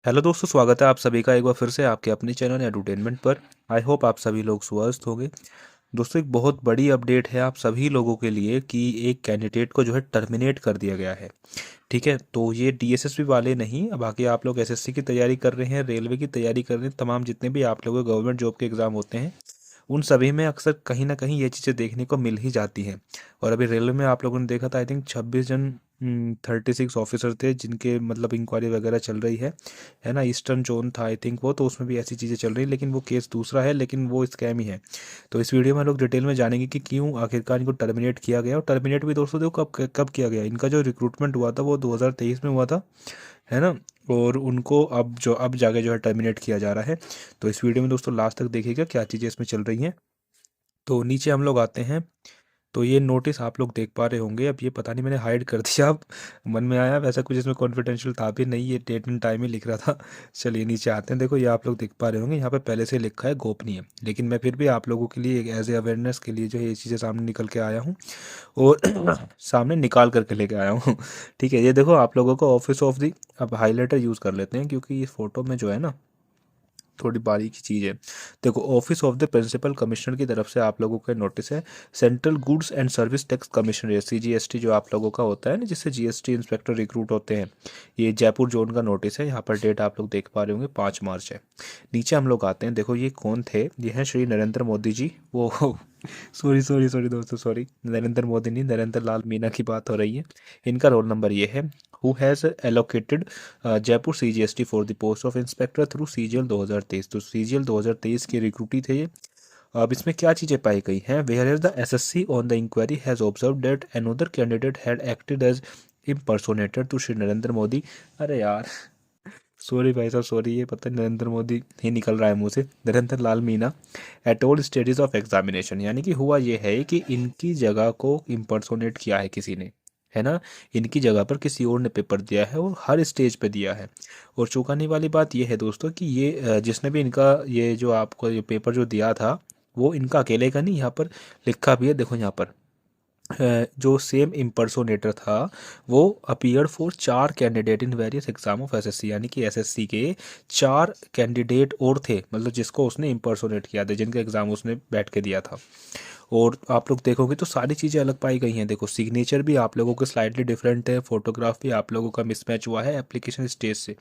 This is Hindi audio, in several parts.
हेलो दोस्तों, स्वागत है आप सभी का एक बार फिर से आपके अपने चैनल एडुटेनमेंट पर। आई होप आप सभी लोग स्वस्थ होंगे। दोस्तों, एक बहुत बड़ी अपडेट है आप सभी लोगों के लिए कि एक कैंडिडेट को जो है टर्मिनेट कर दिया गया है। ठीक है, तो ये डीएसएसबी वाले नहीं, अब बाकी आप लोग एसएससी की तैयारी कर रहे हैं, रेलवे की तैयारी कर रहे हैं, तमाम जितने भी आप लोगों के गवर्नमेंट जॉब के एग्ज़ाम होते हैं उन सभी में अक्सर कहीं ना कहीं ये चीज़ें देखने को मिल ही जाती हैं। और अभी रेलवे में आप लोगों ने देखा था, आई थिंक 26 जन 36 ऑफिसर थे जिनके मतलब इंक्वायरी वगैरह चल रही है ना। ईस्टर्न जोन था आई थिंक वो, तो उसमें भी ऐसी चीज़ें चल रही हैं, लेकिन वो केस दूसरा है, लेकिन वो स्कैम ही है। तो इस वीडियो में हम लोग डिटेल में जानेंगे कि क्यों आखिरकार इनको टर्मिनेट किया गया। और टर्मिनेट भी दोस्तों देखो कब कब किया गया। इनका जो रिक्रूटमेंट हुआ था वो 2023 में हुआ था, है ना। और उनको अब जाके जो है टर्मिनेट किया जा रहा है। तो इस वीडियो में दोस्तों लास्ट तक देखिएगा क्या चीज़ें इसमें चल रही हैं। तो नीचे हम लोग आते हैं, तो ये नोटिस आप लोग देख पा रहे होंगे। अब ये पता नहीं मैंने हाइड कर दिया, अब मन में आया, वैसा कुछ इसमें कॉन्फिडेंशियल था भी नहीं, ये डेट एंड टाइम ही लिख रहा था। चलिए नीचे आते हैं। देखो ये आप लोग देख पा रहे होंगे, यहाँ पे पहले से लिखा है गोपनीय, लेकिन मैं फिर भी आप लोगों के लिए एज ए अवेयरनेस के लिए जो है ये चीज़ें सामने निकल के आया हूँ और सामने निकाल करके लेके आया हूँ। ठीक है, ये देखो आप लोगों को ऑफिस ऑफ दी, अब हाईलाइटर यूज़ कर लेते हैं क्योंकि इस फोटो में जो है ना थोड़ी बारीकी चीज़ है। देखो office of the principal commissioner की तरफ से आप लोगों का नोटिस है। Central goods and service tax commissioner CGST जो आप लोगों का होता है ना, जिससे जीएसटी इंस्पेक्टर रिक्रूट होते हैं, ये जयपुर जोन का नोटिस है। यहाँ पर डेट आप लोग देख पा रहे होंगे 5 मार्च है। नीचे हम लोग आते हैं, देखो ये कौन थे, ये हैं श्री नरेंद्र मोदी जी। वो सॉरी सॉरी सॉरी दोस्तों, सॉरी, नरेंद्र मोदी नहीं, नरेंद्र लाल मीना की बात हो रही है। इनका रोल नंबर ये है। Who has allocated Jaipur CGST for the post of inspector through CGL 2023। तो सीजीएल 2023 के रिक्रूटी थे ये। अब इसमें क्या चीज़ें पाई गई हैं, where as the assessee on the inquiry has observe that another candidate had acted as impersonator to Shri Narendra Modi. अरे यार, सॉरी भाई साहब, सॉरी, ये पता नहीं नरेंद्र मोदी ही निकल रहा है मुंह से, Narendra Lal Meena at all stages of examination. यानी कि हुआ ये है कि इनकी जगह को इम्पर्सोनेट किया है किसी ने, है ना। इनकी जगह पर किसी और ने पेपर दिया है और हर स्टेज पे दिया है। और चौंकाने वाली बात यह है दोस्तों कि ये जिसने भी इनका ये जो आपको ये पेपर जो दिया था वो इनका अकेले का नहीं, यहाँ पर लिखा भी है, देखो यहाँ पर जो सेम इम्पर्सोनेटर था वो appeared for 4 candidate in various exam of SSC. यानी कि एसएससी के 4 कैंडिडेट और थे, मतलब जिसको उसने इम्पर्सोनेट किया था, जिनका एग्जाम उसने बैठ के दिया था। और आप लोग देखोगे तो सारी चीज़ें अलग पाई गई हैं। देखो सिग्नेचर भी आप लोगों के स्लाइटली डिफरेंट है, फोटोग्राफ भी आप लोगों का मिसमैच हुआ है एप्लीकेशन स्टेज से।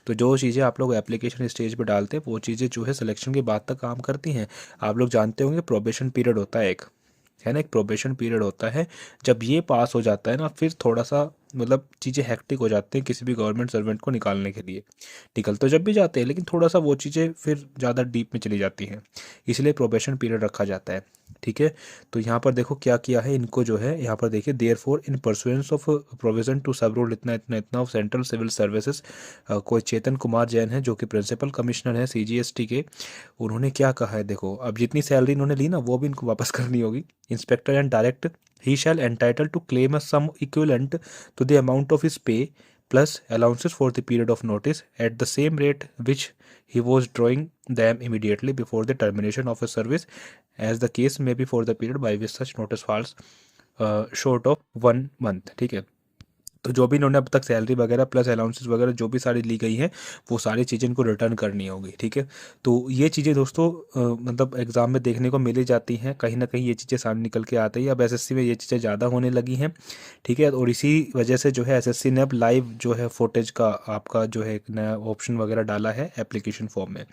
तो जो चीज़ें आप लोग एप्लीकेशन स्टेज पे डालते हैं वो चीज़ें जो है सिलेक्शन के बाद तक काम करती हैं। आप लोग जानते होंगे प्रोबेशन पीरियड होता है एक, है ना, एक प्रोबेशन पीरियड होता है। जब ये पास हो जाता है ना, फिर थोड़ा सा मतलब चीज़ें हेक्टिक हो जाती हैं किसी भी गवर्नमेंट सर्वेंट को निकालने के लिए। निकल तो जब भी जाते हैं, लेकिन थोड़ा सा वो चीज़ें फिर ज़्यादा डीप में चली जाती हैं, इसलिए प्रोबेशन पीरियड रखा जाता है। ठीक है, तो यहाँ पर देखो क्या किया है इनको, जो है यहाँ पर देखिए, therefore in pursuance of provision to sub rule इतना इतना इतना ऑफ सेंट्रल सिविल सर्विसेज। कोई चेतन कुमार जैन है जो कि प्रिंसिपल कमिश्नर है सीजीएसटी के। उन्होंने क्या कहा है, देखो अब जितनी सैलरी इन्होंने ली ना वो भी इनको वापस करनी होगी। Inspector and direct he shall entitle to claim a sum equivalent to the amount of his pay plus allowances for the period of notice at the same rate which he was drawing them immediately before the termination of his service, as the case may be for the period by which such notice falls short of 1 month। ठीक है, तो जो भी इन्होंने अब तक सैलरी वगैरह प्लस अलाउंसेस वगैरह जो भी सारी ली गई हैं वो सारी चीज़ें इनको रिटर्न करनी होगी। ठीक है, तो ये चीज़ें दोस्तों मतलब एग्ज़ाम में देखने को मिल ही जाती हैं, कहीं ना कहीं ये चीज़ें सामने निकल के आती हैं। अब एसएससी में ये चीज़ें ज़्यादा होने लगी हैं। ठीक है, और इसी वजह से जो है एसएससी ने अब लाइव जो है फुटेज का आपका जो है एक नया ऑप्शन वगैरह डाला है एप्लीकेशन फॉर्म में।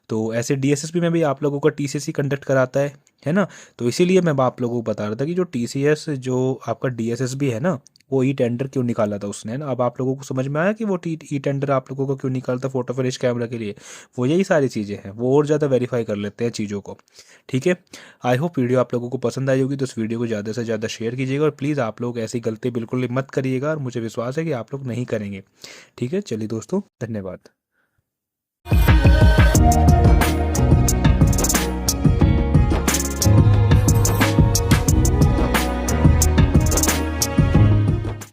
तो ऐसे डीएसएसपी में भी आप लोगों का टीसीएस कंडक्ट कराता है ना। तो इसीलिए मैं आप लोगों को बता रहा था कि जो टीसीएस जो आपका डीएसएस भी है ना, वो ई टेंडर क्यों निकाला था उसने, है ना। अब आप लोगों को समझ में आया कि वो ई टेंडर आप लोगों को क्यों निकाला था, फोटो फिनिश कैमरा के लिए। वो यही सारी चीज़ें हैं, वो और ज़्यादा वेरीफाई कर लेते हैं चीज़ों को। ठीक है, आई होप वीडियो आप लोगों को पसंद आई होगी, तो इस वीडियो को ज़्यादा से ज़्यादा शेयर कीजिएगा और प्लीज़ आप लोग ऐसी गलती बिल्कुल भी मत करिएगा, और मुझे विश्वास है कि आप लोग नहीं करेंगे। ठीक है, चलिए दोस्तों, धन्यवाद।